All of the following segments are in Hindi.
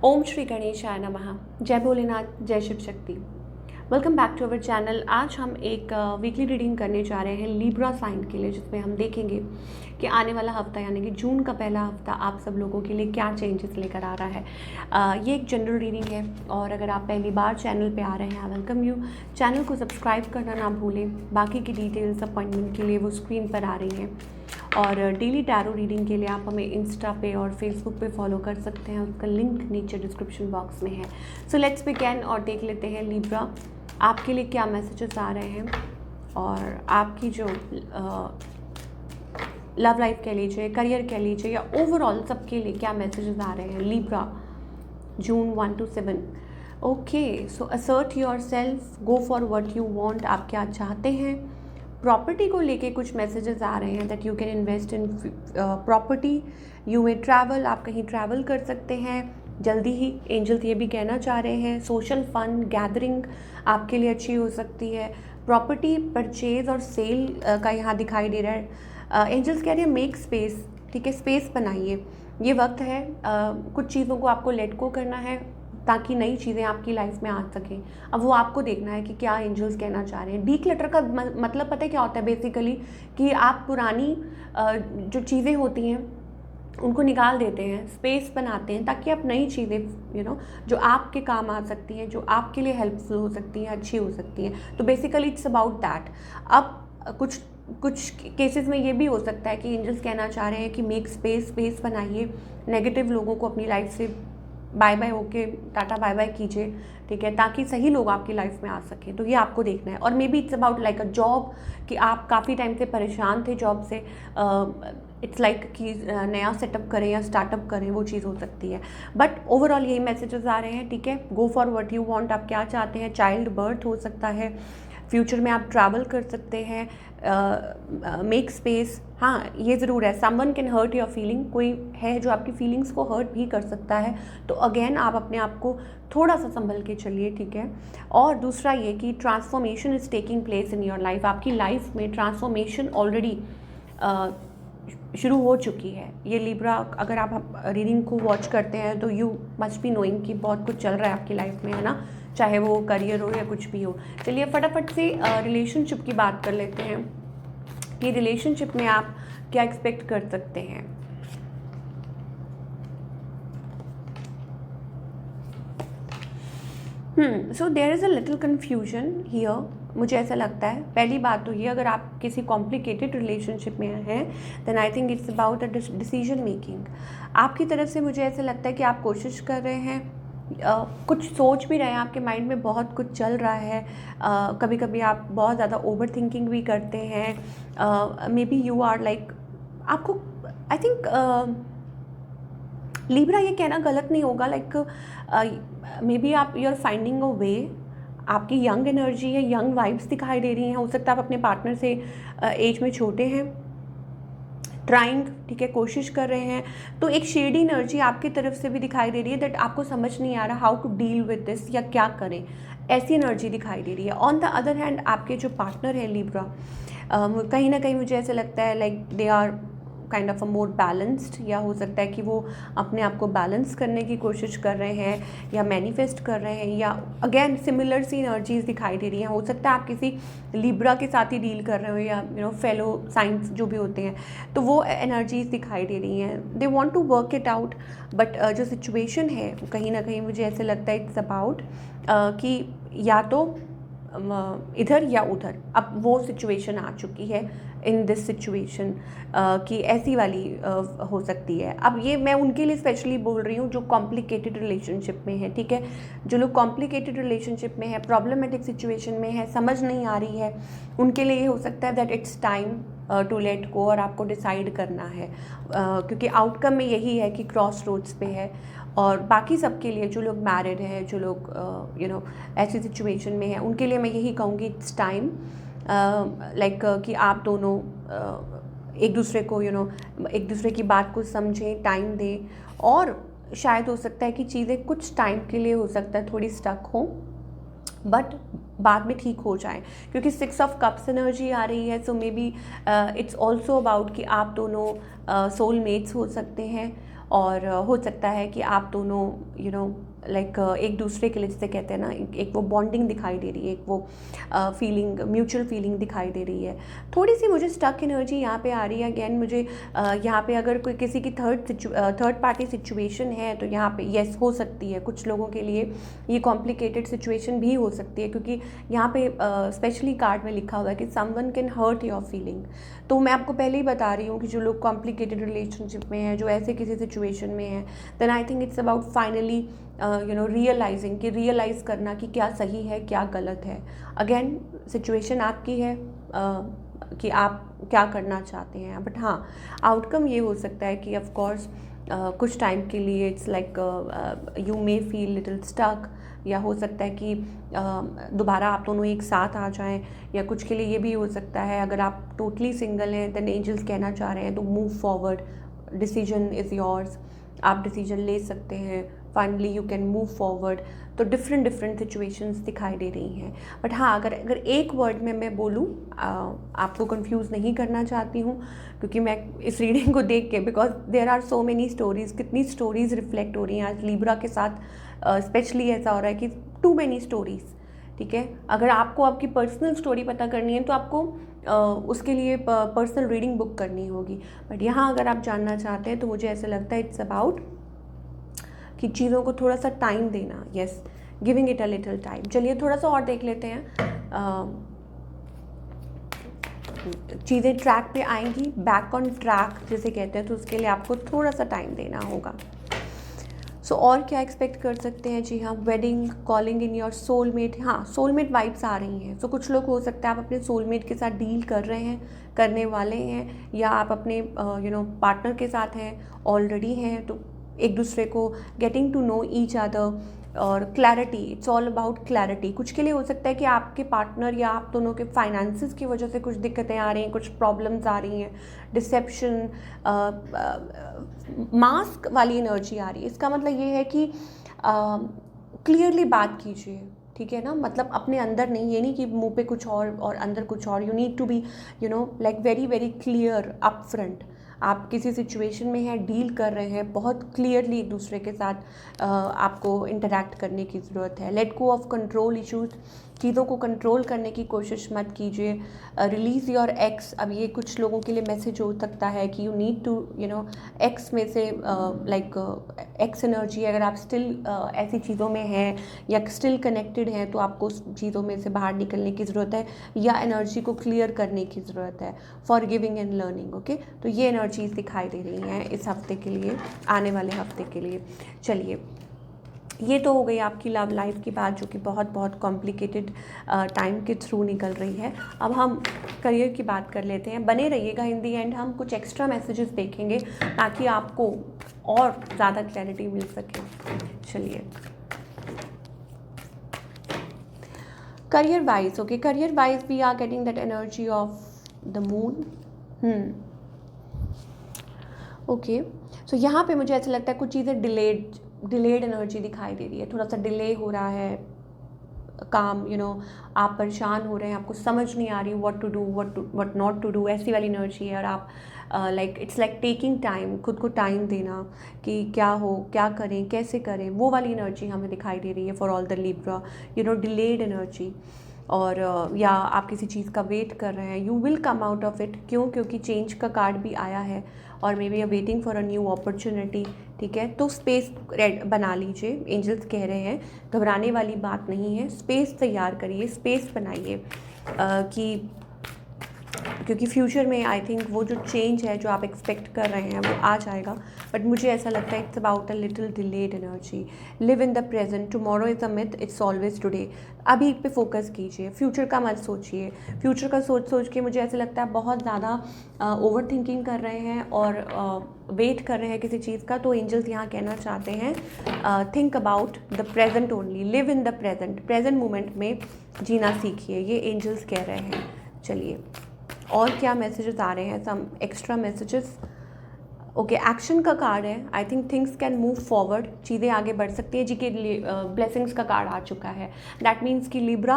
ओम श्री गणेशाय नमः। जय भोलेनाथ, जय Shiv Shakti. Welcome back to our channel. आज हम एक वीकली रीडिंग करने जा रहे हैं लिब्रा साइन के लिए, जिसमें हम देखेंगे कि आने वाला हफ्ता यानी कि जून का पहला हफ्ता आप सब लोगों के लिए क्या चेंजेस लेकर आ रहा है। ये एक जनरल रीडिंग है और अगर आप पहली बार चैनल पे आ रहे हैं, वेलकम यू। चैनल को सब्सक्राइब करना ना भूलें। बाकी की डिटेल्स अपॉइंटमेंट के लिए वो स्क्रीन पर आ रही हैं। और डेली टैरो रीडिंग के लिए आप हमें इंस्टा पे और फेसबुक पे फॉलो कर सकते हैं, उसका लिंक नीचे डिस्क्रिप्शन बॉक्स में है। सो लेट्स बिगिन और देख लेते हैं लिब्रा आपके लिए क्या मैसेजेस आ रहे हैं और आपकी जो लव लाइफ कह लीजिए, करियर कह लीजिए, या ओवरऑल सबके लिए क्या मैसेजेस आ रहे हैं Libra June 1 to 7। Okay, so assert your self, go for what you want. आप क्या चाहते हैं। प्रॉपर्टी को लेके कुछ मैसेजेस आ रहे हैं that you can invest in property, you may travel. आप कहीं ट्रैवल कर सकते हैं जल्दी ही। एंजल्स ये भी कहना चाह रहे हैं सोशल फन गैदरिंग आपके लिए अच्छी हो सकती है। प्रॉपर्टी परचेज और सेल का यहाँ दिखाई दे रहा है। एंजल्स कह रहे हैं मेक स्पेस, ठीक है, स्पेस बनाइए। ये वक्त है कुछ चीज़ों को आपको लेट को करना है ताकि नई चीज़ें आपकी लाइफ में आ सकें। अब वो आपको देखना है कि क्या एंजल्स कहना चाह रहे हैं। डीक्लटर का मतलब पता है क्या होता है बेसिकली, कि आप पुरानी जो चीज़ें होती हैं उनको निकाल देते हैं, स्पेस बनाते हैं ताकि आप नई चीज़ें जो आपके काम आ सकती हैं, जो आपके लिए हेल्पफुल हो सकती हैं, अच्छी हो सकती हैं। तो बेसिकली इट्स अबाउट दैट। अब कुछ केसेस में ये भी हो सकता है कि एंजल्स कहना चाह रहे हैं कि मेक स्पेस बनाइए। नेगेटिव लोगों को अपनी लाइफ से बाय बाय होके टाटा बाय बाय कीजिए, ठीक है, ताकि सही लोग आपकी लाइफ में आ सकें। तो ये आपको देखना है। और may be it's about like a job, कि आप काफ़ी टाइम से परेशान थे जॉब से। इट्स लाइक कि नया सेटअप करें या स्टार्टअप करें, वो चीज़ हो सकती है। बट ओवरऑल यही मैसेजेस आ रहे हैं, ठीक है। Go for what you want. आप क्या चाहते हैं। चाइल्ड बर्थ हो सकता है, फ्यूचर में आप ट्रैवल कर सकते हैं। मेक स्पेस, हाँ ये ज़रूर है, someone can hurt your feeling. कोई है जो आपकी फीलिंग्स को हर्ट भी कर सकता है। तो अगेन आप अपने आप को थोड़ा सा संभल के चलिए, ठीक है। और दूसरा ये कि transformation is taking place in your life. आपकी लाइफ में ट्रांसफॉर्मेशन ऑलरेडी शुरू हो चुकी है। ये लिब्रा, अगर आप रीडिंग को वॉच करते हैं तो यू मस्ट बी नोइंग कि बहुत कुछ चल रहा है आपकी लाइफ में, है ना, चाहे वो करियर हो या कुछ भी हो। चलिए फटाफट से रिलेशनशिप की बात कर लेते हैं कि रिलेशनशिप में आप क्या एक्सपेक्ट कर सकते हैं। So there is a little confusion here. मुझे ऐसा लगता है, पहली बात तो ये, अगर आप किसी कॉम्प्लिकेटेड रिलेशनशिप में हैं then I think it's about a decision making. आपकी तरफ से मुझे ऐसा लगता है कि आप कोशिश कर रहे हैं, कुछ सोच भी रहे हैं, आपके माइंड में बहुत कुछ चल रहा है। कभी कभी आप बहुत ज़्यादा ओवर थिंकिंग भी करते हैं। Maybe you are like, आपको आई थिंक लिब्रा ये कहना गलत नहीं होगा, लाइक मे बी आप you are finding a way. आपकी यंग एनर्जी है, यंग वाइब्स दिखाई दे रही हैं। हो सकता है आप अपने पार्टनर से एज में छोटे हैं, ट्राइंग, ठीक है, कोशिश कर रहे हैं। तो एक शेडी एनर्जी आपकी तरफ से भी दिखाई दे रही है दैट आपको समझ नहीं आ रहा how to deal with this, या क्या करें, ऐसी एनर्जी दिखाई दे रही है। ऑन द अदर हैंड आपके जो पार्टनर है लिब्रा, कहीं ना कहीं मुझे ऐसा लगता है like they are kind of a more balanced, या हो सकता है कि वो अपने आप को बैलेंस करने की कोशिश कर रहे हैं या मैनिफेस्ट कर रहे हैं, या अगेन सिमिलर सी एनर्जीज दिखाई दे रही हैं। हो सकता है आप किसी लिब्रा के साथ ही डील कर रहे हो, या फेलो साइंस जो भी होते हैं, तो वो एनर्जीज दिखाई दे रही हैं। They want to work it out, but जो सिचुएशन है कहीं ना कहीं मुझे ऐसे लगता है इट्स अबाउट कि या तो इधर या उधर। अब वो सिचुएशन आ चुकी है इन दिस सिचुएशन कि ऐसी वाली हो सकती है। अब ये मैं उनके लिए स्पेशली बोल रही हूँ जो कॉम्प्लिकेटेड रिलेशनशिप में है, ठीक है। जो लोग कॉम्प्लिकेटेड रिलेशनशिप में है, प्रॉब्लमेटिक सिचुएशन में है, समझ नहीं आ रही है, उनके लिए ये हो सकता है that it's time to let go, और आपको डिसाइड करना है। क्योंकि आउटकम में यही है कि क्रॉस रोड्स पे है। और बाकी सबके लिए जो लोग मैरिड हैं, जो लोग ऐसी सिचुएशन में हैं, उनके लिए मैं यही कहूँगी इट्स टाइम लाइक कि आप दोनों एक दूसरे को एक दूसरे की बात को समझें, टाइम दें। और शायद हो सकता है कि चीज़ें कुछ टाइम के लिए हो सकता है थोड़ी स्टक हों, बट बाद में ठीक हो जाए, क्योंकि 6 ऑफ कप्स एनर्जी आ रही है। So maybe it's also about कि आप दोनों सोलमेट्स हो सकते हैं। और हो सकता है कि आप दोनों लाइक एक दूसरे के लिए, जैसे कहते हैं ना, एक वो बॉन्डिंग दिखाई दे रही है, एक वो फीलिंग, म्यूचुअल फीलिंग दिखाई दे रही है। थोड़ी सी मुझे स्टक एनर्जी यहाँ पे आ रही है। अगेन मुझे यहाँ पे अगर कोई किसी की थर्ड पार्टी सिचुएशन है तो यहाँ पे येस हो सकती है। कुछ लोगों के लिए ये कॉम्प्लिकेटेड सिचुएशन भी हो सकती है, क्योंकि यहाँ पे स्पेशली कार्ड में लिखा हुआ है कि someone can hurt your feeling. तो मैं आपको पहले ही बता रही हूँ कि जो लोग कॉम्प्लिकेटेड रिलेशनशिप में हैं, जो ऐसे किसी सिचुएशन में हैं, then I think it's about finally realising, कि रियलाइज़ करना कि क्या सही है क्या गलत है। अगेन सिचुएशन आपकी है कि आप क्या करना चाहते हैं, बट हाँ आउटकम ये हो सकता है कि ऑफ कोर्स कुछ टाइम के लिए it's like you may feel little stuck, या हो सकता है कि दोबारा आप दोनों एक साथ आ जाएं, या कुछ के लिए ये भी हो सकता है अगर आप टोटली सिंगल हैं देन एंजल्स कहना चाह रहे हैं तो move forward, decision is yours, आप डिसीजन ले सकते हैं, finally you can move forward. तो डिफरेंट सिचुएशंस दिखाई दे रही हैं। बट हाँ अगर एक वर्ड में मैं बोलूँ, आपको कंफ्यूज नहीं करना चाहती हूँ, क्योंकि मैं इस रीडिंग को देख के, because there are so many stories, कितनी स्टोरीज़ रिफ्लेक्ट हो रही हैं आज लिब्रा के साथ। स्पेशली ऐसा हो रहा है कि टू मैनी स्टोरीज़, ठीक है। अगर आपको आपकी पर्सनल स्टोरी पता करनी है तो आपको उसके लिए पर्सनल रीडिंग बुक करनी होगी। बट यहाँ अगर आप जानना चाहते हैं तो मुझे ऐसा लगता है इट्स अबाउट कि चीज़ों को थोड़ा सा टाइम देना, yes, giving it a little time. चलिए थोड़ा सा और देख लेते हैं। चीज़ें ट्रैक पे आएंगी, बैक ऑन ट्रैक जिसे कहते हैं, तो उसके लिए आपको थोड़ा सा टाइम देना होगा। सो और क्या एक्सपेक्ट कर सकते हैं? जी हाँ, wedding, calling in your soulmate. हाँ, सोलमेट वाइब्स आ रही हैं। सो कुछ लोग हो सकता है आप अपने सोलमेट के साथ डील कर रहे हैं, करने वाले हैं, या आप अपने पार्टनर के साथ हैं, ऑलरेडी हैं, तो एक दूसरे को getting to know each other, और clarity, it's all about clarity. कुछ के लिए हो सकता है कि आपके पार्टनर या आप दोनों के फाइनेंसिस की वजह से कुछ दिक्कतें आ रही हैं, कुछ प्रॉब्लम्स आ रही हैं, डिसेप्शन, मास्क वाली एनर्जी आ रही है। इसका मतलब ये है कि क्लियरली बात कीजिए, ठीक है ना, मतलब अपने अंदर नहीं, ये नहीं कि मुंह पे कुछ और अंदर कुछ और। You need to be like very very clear up front. आप किसी सिचुएशन में हैं, डील कर रहे हैं, बहुत क्लियरली एक दूसरे के साथ आपको इंटरैक्ट करने की ज़रूरत है। Let go of control issues, चीज़ों को कंट्रोल करने की कोशिश मत कीजिए। Release your x. अब ये कुछ लोगों के लिए मैसेज हो सकता है कि यू नीड टू एक्स में से लाइक एक्स एनर्जी, अगर आप स्टिल ऐसी चीज़ों में हैं या स्टिल कनेक्टेड हैं तो आपको उस चीज़ों में से बाहर निकलने की ज़रूरत है, या एनर्जी को क्लियर करने की ज़रूरत है। For giving and learning, okay. तो ये एनर्जीज दिखाई दे रही हैं इस हफ्ते के लिए, आने वाले हफ्ते के लिए। चलिए, ये तो हो गई आपकी लव लाइफ की बात, जो कि बहुत कॉम्प्लिकेटेड टाइम के थ्रू निकल रही है। अब हम करियर की बात कर लेते हैं। बने रहिएगा, इन दी एंड हम कुछ एक्स्ट्रा मैसेजेस देखेंगे ताकि आपको और ज़्यादा क्लैरिटी मिल सके। चलिए, career wise, okay, career wise we are getting that energy of the moon. Okay, so यहाँ पे मुझे ऐसा लगता है कुछ चीज़ें डिलेड एनर्जी दिखाई दे रही है, थोड़ा सा डिले हो रहा है काम, आप परेशान हो रहे हैं, आपको समझ नहीं आ रही what to do, what not to do, ऐसी वाली एनर्जी है। और आप like it's like taking time, खुद को टाइम देना कि क्या हो, क्या करें, कैसे करें, वो वाली एनर्जी हमें दिखाई दे रही है for all the Libra, delayed energy. और या आप किसी चीज़ का वेट कर रहे हैं, you will come out of it. क्यों? क्योंकि चेंज का कार्ड भी आया है, और may be waiting for a new opportunity, ठीक है। तो स्पेस बना लीजिए, एंजल्स कह रहे हैं, घबराने वाली बात नहीं है। स्पेस तैयार करिए, स्पेस बनाइए कि क्योंकि फ्यूचर में आई थिंक वो जो चेंज है जो आप एक्सपेक्ट कर रहे हैं वो आ जाएगा। बट मुझे ऐसा लगता है it's about a little delayed energy. Live in the present, tomorrow is a myth, it's always today. अभी पे फोकस कीजिए, फ्यूचर का मत सोचिए। फ्यूचर का सोच के मुझे ऐसा लगता है बहुत ज़्यादा ओवर थिंकिंग कर रहे हैं और वेट कर रहे हैं किसी चीज़ का। तो एंजल्स यहाँ कहना चाहते हैं think about the present only, live in the present moment में जीना सीखिए, ये एंजल्स कह रहे हैं। चलिए, और क्या मैसेजेस आ रहे हैं? Some extra messages, okay. Action का कार्ड है, I think things can move forward, चीज़ें आगे बढ़ सकती है। जी के लिए ब्लेसिंग्स का कार्ड आ चुका है। दैट मीन्स कि लिब्रा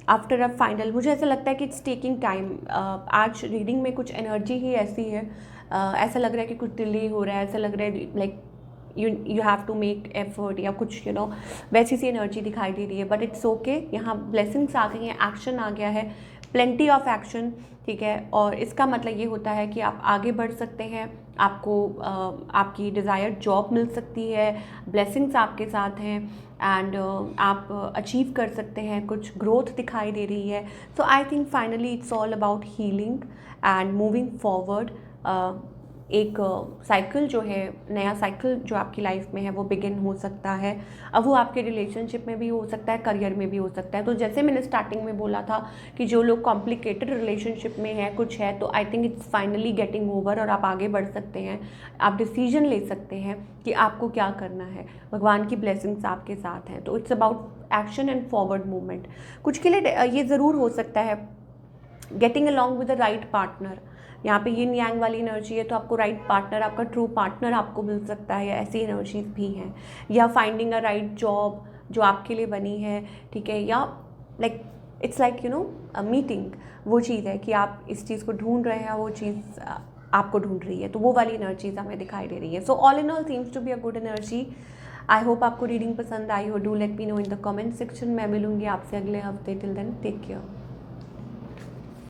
आफ्टर अ फाइनल, मुझे ऐसा लगता है कि इट्स टेकिंग टाइम। आज रीडिंग में कुछ एनर्जी ही ऐसी है, ऐसा लग रहा है कि कुछ डिले हो रहा है, ऐसा लग रहा है like you have to make effort या कुछ वैसी सी एनर्जी दिखाई दे रही है, बट इट्स ओके। यहाँ ब्लेसिंग्स आ गई हैं, एक्शन आ गया है, प्लेंटी ऑफ एक्शन, ठीक है। और इसका मतलब ये होता है कि आप आगे बढ़ सकते हैं, आपको आपकी डिज़ायर्ड जॉब मिल सकती है, ब्लेसिंग्स आपके साथ हैं, एंड आप अचीव कर सकते हैं, कुछ ग्रोथ दिखाई दे रही है। So I think finally it's all about healing and moving forward. एक साइकिल जो है, नया साइकिल जो आपकी लाइफ में है वो बिगिन हो सकता है। अब वो आपके रिलेशनशिप में भी हो सकता है, करियर में भी हो सकता है। तो जैसे मैंने स्टार्टिंग में बोला था कि जो लोग कॉम्प्लिकेटेड रिलेशनशिप में है, कुछ है, तो आई think it's finally getting over और आप आगे बढ़ सकते हैं। आप डिसीजन ले सकते हैं कि आपको क्या करना है। भगवान की ब्लेसिंग्स आपके साथ हैं। तो it's about action and forward movement. कुछ के लिए ये ज़रूर हो सकता है getting along with the right partner. यहाँ पे यिन यांग वाली एनर्जी है, तो आपको राइट पार्टनर, आपका ट्रू पार्टनर आपको मिल सकता है, या ऐसी एनर्जीज भी हैं। या फाइंडिंग अ राइट जॉब जो आपके लिए बनी है, ठीक है। या लाइक इट्स लाइक मीटिंग, वो चीज़ है कि आप इस चीज़ को ढूंढ रहे हैं, वो चीज़ आपको ढूंढ रही है, तो वो वाली एनर्जीज हमें दिखाई दे रही है। So all in all seems to be a good energy. I hope आपको रीडिंग पसंद आई हो। Do let me know in the comment section. मैं मिलूंगी आपसे अगले हफ्ते। Till then take care.